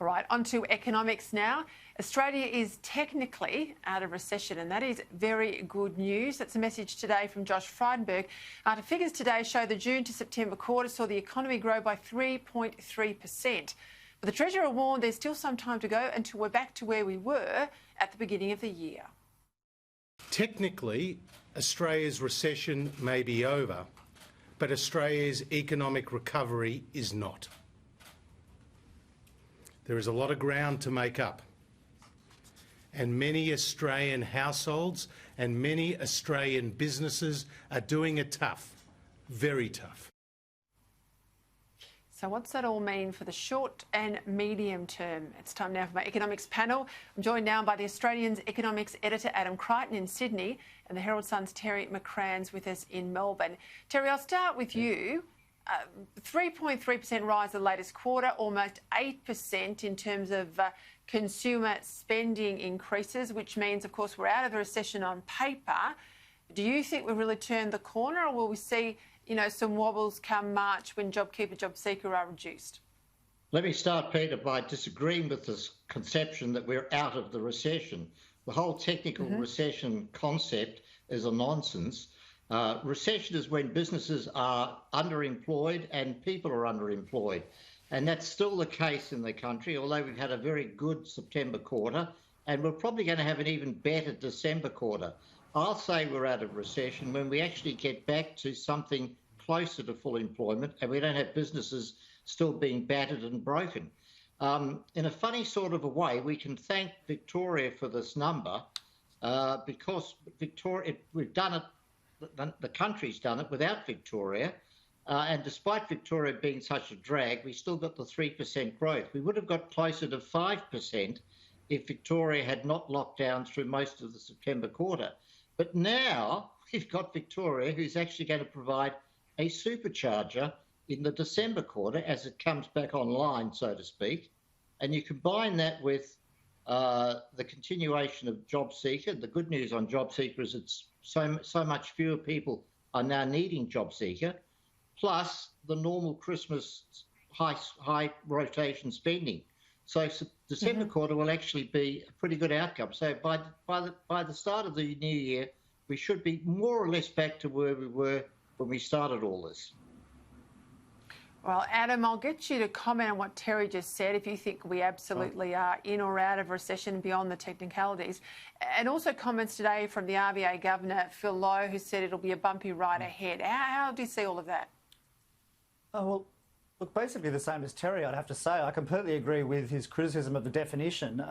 All right, on to economics now. Australia is technically out of recession, and that is very good news. That's a message today from Josh Frydenberg. The figures today show the June to September quarter saw the economy grow by 3.3%. But the Treasurer warned there's still some time to go until we're back to where we were at the beginning of the year. Technically, Australia's recession may be over, but Australia's economic recovery is not. There is a lot of ground to make up, and many Australian households and many Australian businesses are doing it tough, very tough. So what's that all mean for the short and medium term? It's time now for my economics panel. I'm joined now by the Australian's economics editor, Adam Crichton in Sydney, and the Herald Sun's Terry McCrann's with us in Melbourne. Terry, I'll start with you. 3.3% rise the latest quarter, almost 8% in terms of consumer spending increases, which means, of course, we're out of the recession on paper. Do you think we've really turned the corner, or will we see, some wobbles come March when JobKeeper, JobSeeker are reduced? Let me start, Peter, by disagreeing with this conception that we're out of the recession. The whole technical recession concept is a nonsense. Recession is when businesses are underemployed and people are underemployed. And that's still the case in the country, although we've had a very good September quarter, and we're probably going to have an even better December quarter. I'll say we're out of recession when we actually get back to something closer to full employment and we don't have businesses still being battered and broken. In a funny sort of a way, we can thank Victoria for this number because Victoria, we've done it. The country's done it without Victoria, and despite Victoria being such a drag, we still got the 3% growth. We would have got closer to 5% if Victoria had not locked down through most of the September quarter. But now we've got Victoria, who's actually going to provide a supercharger in the December quarter as it comes back online, so to speak. And you combine that with the continuation of JobSeeker. The good news on JobSeeker is it's so much fewer people are now needing JobSeeker, plus the normal Christmas high rotation spending. So December quarter will actually be a pretty good outcome. So by the start of the new year, we should be more or less back to where we were when we started all this. Well, Adam, I'll get you to comment on what Terry just said, if you think we absolutely are in or out of recession beyond the technicalities. And also comments today from the RBA Governor, Phil Lowe, who said it'll be a bumpy ride ahead. How do you see all of that? Oh, well, look, basically the same as Terry, I'd have to say. I completely agree with his criticism of the definition.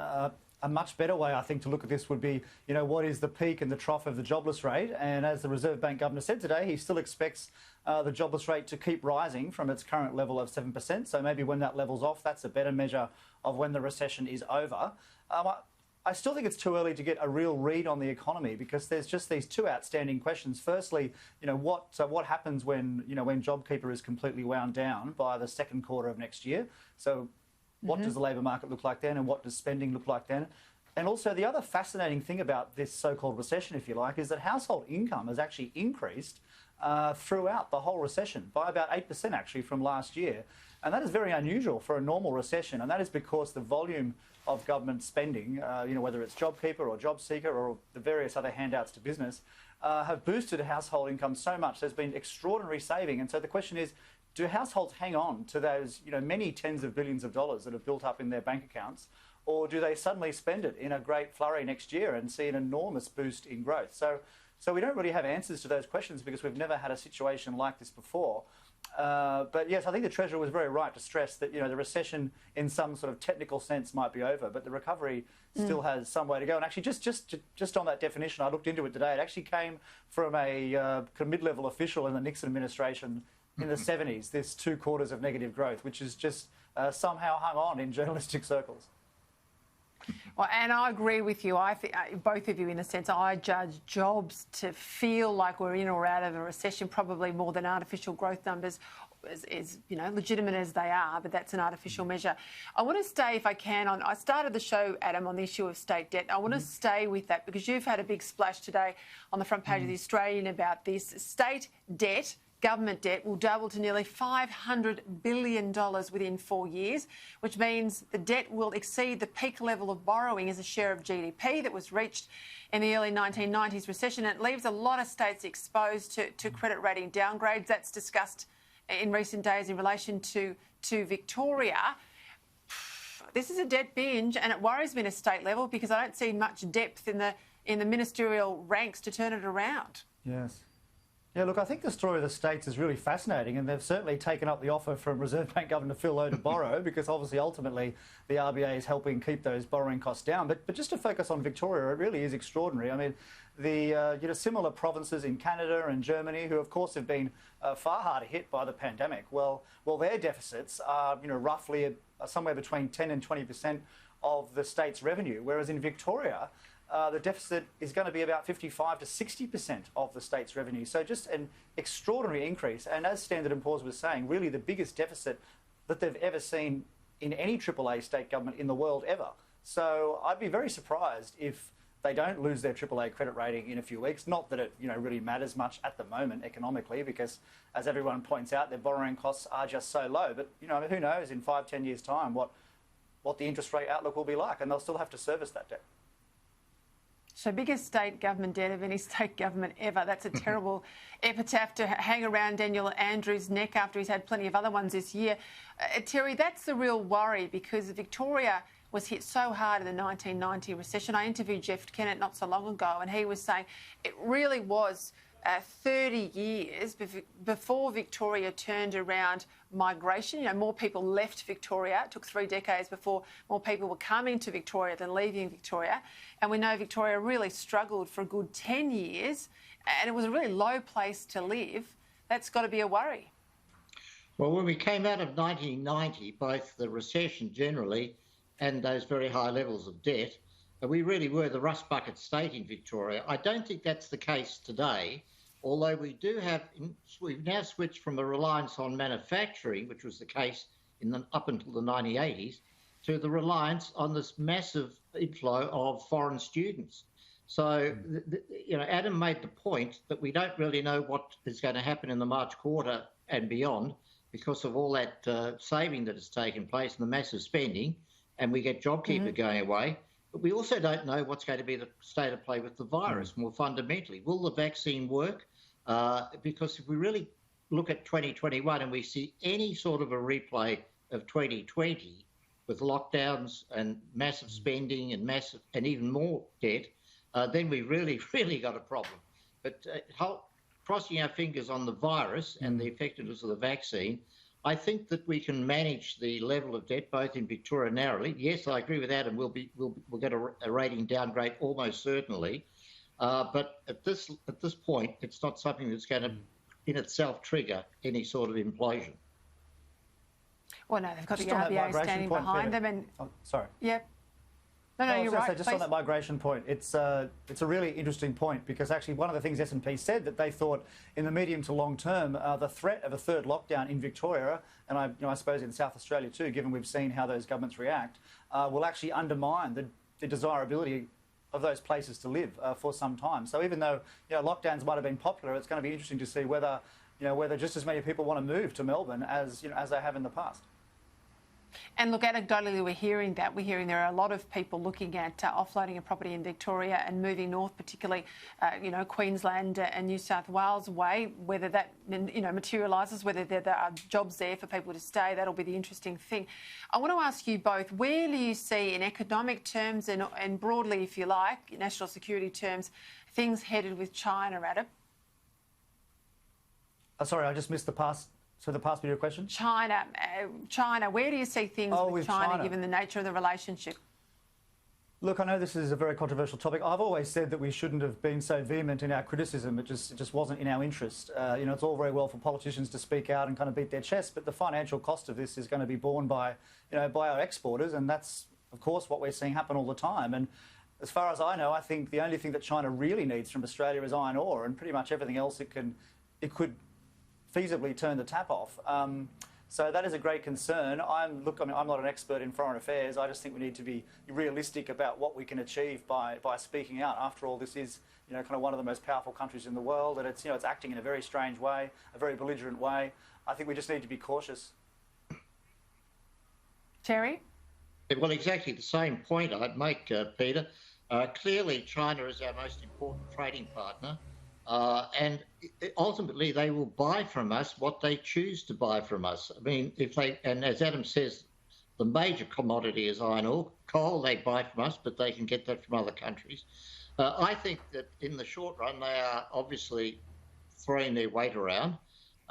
A much better way, I think, to look at this would be, what is the peak and the trough of the jobless rate? And as the Reserve Bank Governor said today, he still expects the jobless rate to keep rising from its current level of 7%. So maybe when that level's off, that's a better measure of when the recession is over. I still think it's too early to get a real read on the economy because there's just these two outstanding questions. Firstly, what happens when JobKeeper is completely wound down by the second quarter of next year? So what does the labour market look like then, and what does spending look like then? And also the other fascinating thing about this so-called recession, if you like, is that household income has actually increased throughout the whole recession by about 8% actually from last year. And that is very unusual for a normal recession, and that is because the volume of government spending, whether it's JobKeeper or JobSeeker or the various other handouts to business, have boosted household income so much. There's been extraordinary saving. And so the question is, do households hang on to those many tens of billions of dollars that have built up in their bank accounts, or do they suddenly spend it in a great flurry next year and see an enormous boost in growth? So we don't really have answers to those questions because we've never had a situation like this before. But yes, I think the Treasurer was very right to stress that the recession in some sort of technical sense might be over, but the recovery still has some way to go. And actually, just on that definition, I looked into it today. It actually came from a mid-level official in the Nixon administration in the 70s, this 2 quarters of negative growth, which is just somehow hung on in journalistic circles. Well, and I agree with you. I think both of you, in a sense, I judge jobs to feel like we're in or out of a recession, probably more than artificial growth numbers, as legitimate as they are, but that's an artificial measure. I want to stay, if I can, I started the show, Adam, on the issue of state debt. I want to stay with that because you've had a big splash today on the front page of The Australian about this. State debt government debt will double to nearly $500 billion within 4 years, which means the debt will exceed the peak level of borrowing as a share of GDP that was reached in the early 1990s recession. It leaves a lot of states exposed to credit rating downgrades. That's discussed in recent days in relation to Victoria. This is a debt binge, and it worries me at a state level because I don't see much depth in the ministerial ranks to turn it around. Yes. Yeah, look, I think the story of the states is really fascinating, and they've certainly taken up the offer from Reserve Bank Governor Phil Lowe to borrow because obviously ultimately the RBA is helping keep those borrowing costs down. But just to focus on Victoria, it really is extraordinary. I mean, the similar provinces in Canada and Germany, who of course have been far harder hit by the pandemic, well, their deficits are roughly somewhere between 10 and 20% of the state's revenue, whereas in Victoria, the deficit is going to be about 55 to 60% of the state's revenue. So just an extraordinary increase. And as Standard & Poor's was saying, really the biggest deficit that they've ever seen in any AAA state government in the world ever. So I'd be very surprised if they don't lose their AAA credit rating in a few weeks. Not that it really matters much at the moment economically, because as everyone points out, their borrowing costs are just so low. But who knows in 5-10 years' time what the interest rate outlook will be like, and they'll still have to service that debt. So biggest state government debt of any state government ever. That's a terrible epitaph to hang around Daniel Andrews' neck after he's had plenty of other ones this year. Terry, that's the real worry because Victoria was hit so hard in the 1990 recession. I interviewed Jeff Kennett not so long ago, and he was saying it really was 30 years before Victoria turned around migration. More people left Victoria. It took 3 decades before more people were coming to Victoria than leaving Victoria. And we know Victoria really struggled for a good 10 years, and it was a really low place to live. That's got to be a worry. Well, when we came out of 1990, both the recession generally and those very high levels of debt, we really were the rust bucket state in Victoria. I don't think that's the case today, although we've now switched from a reliance on manufacturing, which was the case up until the 1980s, to the reliance on this massive inflow of foreign students. So, Adam made the point that we don't really know what is going to happen in the March quarter and beyond because of all that saving that has taken place and the massive spending, and we get JobKeeper going away. But we also don't know what's going to be the state of play with the virus more fundamentally. Will the vaccine work? Because if we really look at 2021 and we see any sort of a replay of 2020 with lockdowns and massive spending and even more debt, then we really, really got a problem. But crossing our fingers on the virus and the effectiveness of the vaccine, I think that we can manage the level of debt both in Victoria narrowly. Yes, I agree with Adam. We'll get a rating downgrade almost certainly, but at this point, it's not something that's going to in itself trigger any sort of implosion. Well, no, they've got the RBA standing behind them, and sorry. Yep. No, you're right. Just on that migration point, it's a really interesting point because actually one of the things S&P said that they thought in the medium to long term, the threat of a third lockdown in Victoria, and I suppose in South Australia too, given we've seen how those governments react, will actually undermine the desirability of those places to live for some time. So even though lockdowns might have been popular, it's going to be interesting to see whether just as many people want to move to Melbourne as they have in the past. And look, anecdotally, we're hearing there are a lot of people looking at offloading a property in Victoria and moving north, particularly, Queensland and New South Wales way. Whether that, materialises, whether there are jobs there for people to stay, that'll be the interesting thing. I want to ask you both, where do you see in economic terms and broadly, if you like, national security terms, things headed with China, Adam? Sorry, I just missed the past. So the past bit of your question? China, where do you see things with China, given the nature of the relationship? Look, I know this is a very controversial topic. I've always said that we shouldn't have been so vehement in our criticism. It just wasn't in our interest. It's all very well for politicians to speak out and kind of beat their chest, but the financial cost of this is going to be borne by our exporters, and that's, of course, what we're seeing happen all the time. And as far as I know, I think the only thing that China really needs from Australia is iron ore, and pretty much everything else it could feasibly turn the tap off. So that is a great concern. I'm not an expert in foreign affairs. I just think we need to be realistic about what we can achieve by speaking out. After all, this is, kind of one of the most powerful countries in the world, and it's acting in a very strange way, a very belligerent way. I think we just need to be cautious. Terry? Well, exactly the same point I'd make, Peter. Clearly, China is our most important trading partner, and ultimately they will buy from us what they choose to buy from us. I mean, and as Adam says, the major commodity is iron ore. Coal they buy from us, but they can get that from other countries. I think that in the short run, they are obviously throwing their weight around.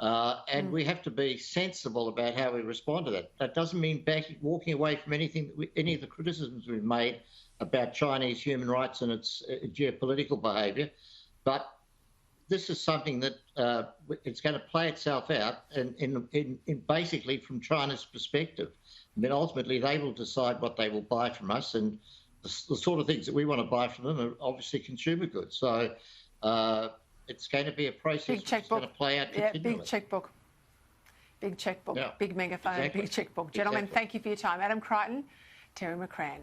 And we have to be sensible about how we respond to that. That doesn't mean walking away from any of the criticisms we've made about Chinese human rights and its geopolitical behaviour, but this is something that it's going to play itself out in basically from China's perspective. I mean, ultimately they will decide what they will buy from us, and the sort of things that we want to buy from them are obviously consumer goods. So it's going to be a process that's going to play out continually. Big checkbook. Big checkbook. Yeah, Big megaphone, exactly. big checkbook. Gentlemen, thank you for your time. Adam Crichton, Terry McCrann.